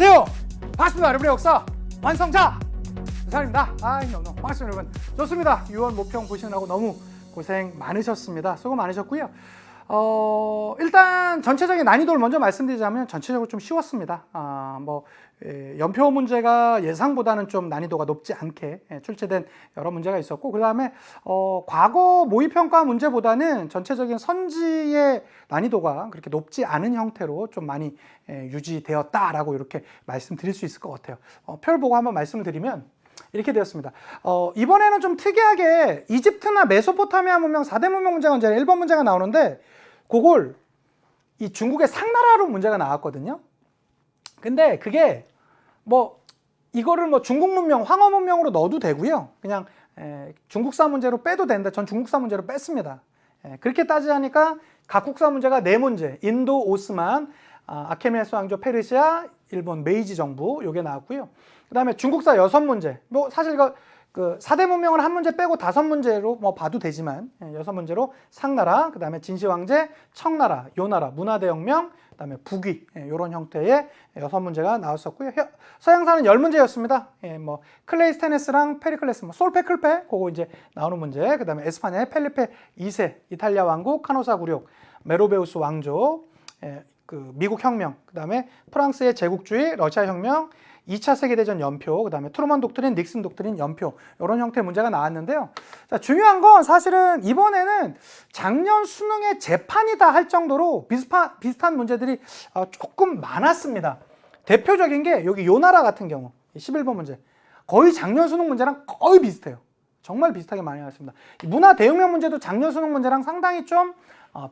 안녕하세요. 반갑습니다. 여러분의 역사 완성자 유산입니다. 반갑습니다 여러분. 좋습니다. 6월 모평 보시느라고 너무 고생 많으셨습니다. 수고 많으셨고요. 일단 전체적인 난이도를 먼저 말씀드리자면 전체적으로 좀 쉬웠습니다. 연표 문제가 예상보다는 좀 난이도가 높지 않게 출제된 여러 문제가 있었고, 그 다음에 과거 모의평가 문제보다는 전체적인 선지의 난이도가 그렇게 높지 않은 형태로 좀 많이 유지되었다라고 이렇게 말씀드릴 수 있을 것 같아요. 표를 보고 한번 말씀을 드리면 이렇게 되었습니다. 이번에는 좀 특이하게 이집트나 메소포타미아 문명 4대 문명 문제가 이제 1번 문제가 나오는데, 그걸 이 중국의 상나라로 문제가 나왔거든요. 근데 그게 이거를 중국 문명, 황허 문명으로 넣어도 되고요. 그냥 중국사 문제로 빼도 되는데 전 중국사 문제로 뺐습니다. 그렇게 따지자니까 각국사 문제가 4문제, 인도, 오스만, 아케메네스 왕조, 페르시아, 일본 메이지 정부 요게 나왔고요. 그 다음에 중국사 6문제, 사실 그 4대 문명을 1문제 빼고 5문제로 봐도 되지만 6문제로 상나라, 그 다음에 진시황제, 청나라, 요나라, 문화대혁명, 그 다음에 북위 이런 형태의 6문제가 나왔었고요. 서양사는 10문제였습니다. 클레이스테네스랑 페리클레스, 솔페클페 그거 이제 나오는 문제. 그 다음에 에스파냐의 펠리페 2세, 이탈리아 왕국, 카노사 굴욕, 메로베우스 왕조, 미국 혁명, 그 다음에 프랑스의 제국주의, 러시아 혁명, 2차 세계대전 연표, 그 다음에 트루먼 독트린, 닉슨 독트린 연표 이런 형태의 문제가 나왔는데요. 자, 중요한 건 사실은 이번에는 작년 수능의 재판이다 할 정도로 비슷한 문제들이 조금 많았습니다. 대표적인 게 여기 요나라 같은 경우 11번 문제, 거의 작년 수능 문제랑 거의 비슷해요. 정말 비슷하게 많이 나왔습니다. 문화 대혁명 문제도 작년 수능 문제랑 상당히 좀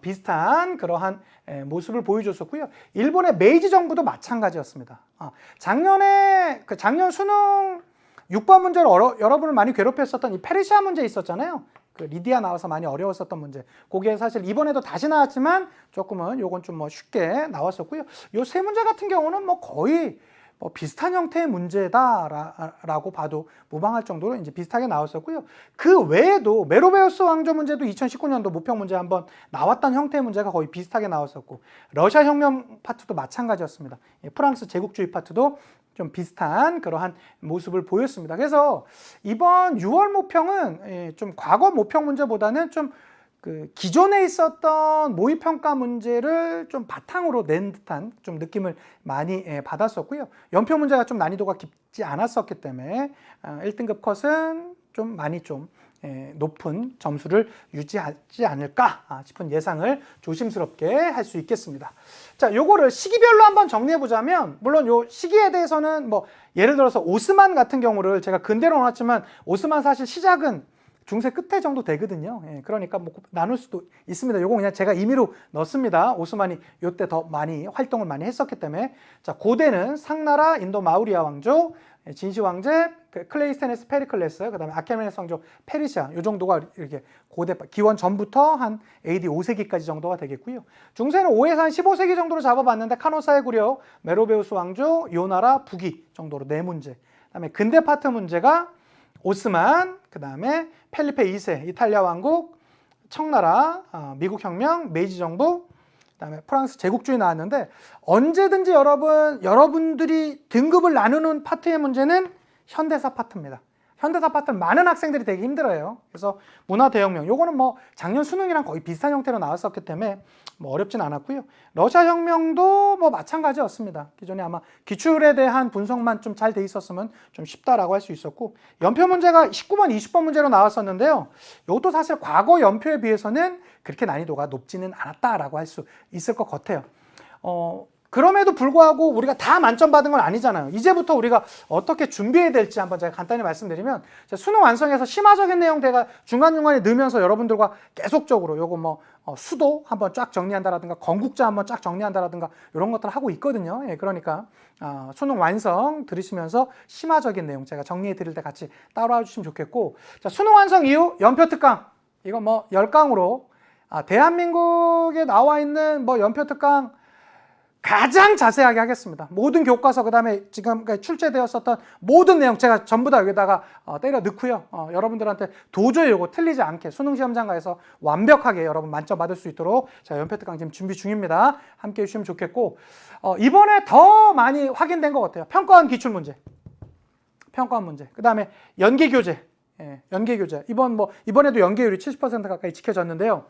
비슷한 그러한 모습을 보여줬었고요. 일본의 메이지 정부도 마찬가지였습니다. 작년 수능 6번 문제로 여러분을 많이 괴롭혔었던 이 페르시아 문제 있었잖아요. 그 리디아 나와서 많이 어려웠었던 문제. 그게 사실 이번에도 다시 나왔지만 조금은 요건 좀 쉽게 나왔었고요. 요 3문제 같은 경우는 거의 비슷한 형태의 문제다라고 봐도 무방할 정도로 이제 비슷하게 나왔었고요. 그 외에도 메로베우스 왕조 문제도 2019년도 모평 문제 한번 나왔던 형태의 문제가 거의 비슷하게 나왔었고, 러시아 혁명 파트도 마찬가지였습니다. 프랑스 제국주의 파트도 좀 비슷한 그러한 모습을 보였습니다. 그래서 이번 6월 모평은 좀 과거 모평 문제보다는 좀 기존에 있었던 모의평가 문제를 좀 바탕으로 낸 듯한 좀 느낌을 많이 받았었고요. 연표 문제가 좀 난이도가 깊지 않았었기 때문에 1등급 컷은 좀 많이 좀 높은 점수를 유지하지 않을까 싶은 예상을 조심스럽게 할 수 있겠습니다. 자, 요거를 시기별로 한번 정리해 보자면, 물론 요 시기에 대해서는 예를 들어서 오스만 같은 경우를 제가 근대로 넣었지만, 오스만 사실 시작은 중세 끝에 정도 되거든요. 그러니까 나눌 수도 있습니다. 요거 그냥 제가 임의로 넣습니다. 오스만이 요때 더 많이 활동을 많이 했었기 때문에. 자, 고대는 상나라, 인도 마우리아 왕조, 진시 황제, 클레이스테네스 페리클레스, 그 다음에 아케메네스 왕조, 페르시아, 요 정도가 이렇게 고대 기원 전부터 한 AD 5세기까지 정도가 되겠고요. 중세는 5에서 한 15세기 정도로 잡아봤는데, 카노사의 굴욕, 메로베우스 왕조, 요나라, 북위 정도로 4문제. 그 다음에 근대 파트 문제가 오스만, 그 다음에 펠리페 2세, 이탈리아 왕국, 청나라, 미국 혁명, 메이지 정부, 그 다음에 프랑스 제국주의 나왔는데, 언제든지 여러분들이 등급을 나누는 파트의 문제는 현대사 파트입니다. 현대사 파트는 많은 학생들이 되게 힘들어요. 그래서 문화 대혁명, 요거는 작년 수능이랑 거의 비슷한 형태로 나왔었기 때문에 어렵진 않았고요. 러시아 혁명도 마찬가지였습니다. 기존에 아마 기출에 대한 분석만 좀 잘 돼 있었으면 좀 쉽다라고 할 수 있었고, 연표 문제가 19번, 20번 문제로 나왔었는데요. 이것도 사실 과거 연표에 비해서는 그렇게 난이도가 높지는 않았다라고 할 수 있을 것 같아요. 그럼에도 불구하고 우리가 다 만점 받은 건 아니잖아요. 이제부터 우리가 어떻게 준비해야 될지 한번 제가 간단히 말씀드리면, 수능 완성에서 심화적인 내용 제가 중간중간에 넣으면서 여러분들과 계속적으로 요거 수도 한번 쫙 정리한다라든가 건국자 한번 쫙 정리한다라든가 이런 것들을 하고 있거든요. 그러니까 수능 완성 들으시면서 심화적인 내용 제가 정리해 드릴 때 같이 따라와 주시면 좋겠고, 자, 수능 완성 이후 연표 특강, 이거 10강으로 대한민국에 나와 있는 연표 특강 가장 자세하게 하겠습니다. 모든 교과서 그다음에 지금까지 출제되었었던 모든 내용 제가 전부 다 여기다가 때려 넣고요. 여러분들한테 도저히 이거 틀리지 않게 수능 시험장 가서 완벽하게 여러분 만점 받을 수 있도록 제가 연패 특강 지금 준비 중입니다. 함께 해주시면 좋겠고 이번에 더 많이 확인된 것 같아요. 평가원 기출 문제, 평가원 문제. 그다음에 연계 교재, 연계 교재. 이번에도 연계율이 70% 가까이 지켜졌는데요.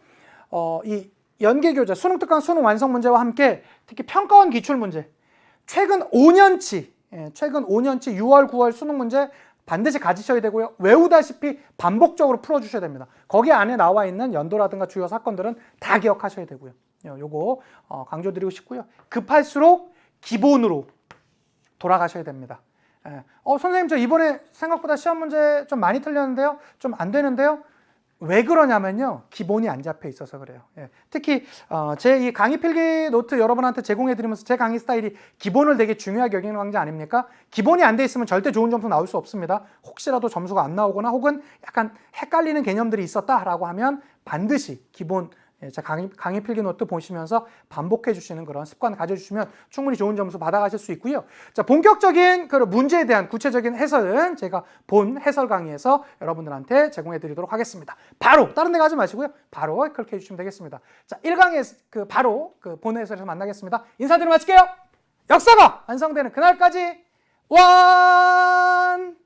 이 연계 교재, 수능 특강 수능 완성 문제와 함께 특히 평가원 기출 문제, 최근 5년치 6월, 9월 수능 문제 반드시 가지셔야 되고요. 외우다시피 반복적으로 풀어주셔야 됩니다. 거기 안에 나와 있는 연도라든가 주요 사건들은 다 기억하셔야 되고요. 요거 강조드리고 싶고요. 급할수록 기본으로 돌아가셔야 됩니다. 선생님 저 이번에 생각보다 시험 문제 좀 많이 틀렸는데요. 좀 안 되는데요. 왜 그러냐면요. 기본이 안 잡혀 있어서 그래요. 특히 제 이 강의 필기 노트 여러분한테 제공해 드리면서 제 강의 스타일이 기본을 되게 중요하게 여기는 강좌 아닙니까? 기본이 안 돼 있으면 절대 좋은 점수 나올 수 없습니다. 혹시라도 점수가 안 나오거나 혹은 약간 헷갈리는 개념들이 있었다라고 하면 반드시 기본 자, 강의 필기 노트 보시면서 반복해 주시는 그런 습관 가져주시면 충분히 좋은 점수 받아가실 수 있고요. 자, 본격적인 그 문제에 대한 구체적인 해설은 제가 본 해설 강의에서 여러분들한테 제공해 드리도록 하겠습니다. 바로 다른 데 가지 마시고요. 바로 그렇게 해주시면 되겠습니다. 자, 1강에 바로 본 해설에서 만나겠습니다. 인사드리고 마칠게요. 역사가 완성되는 그날까지 완!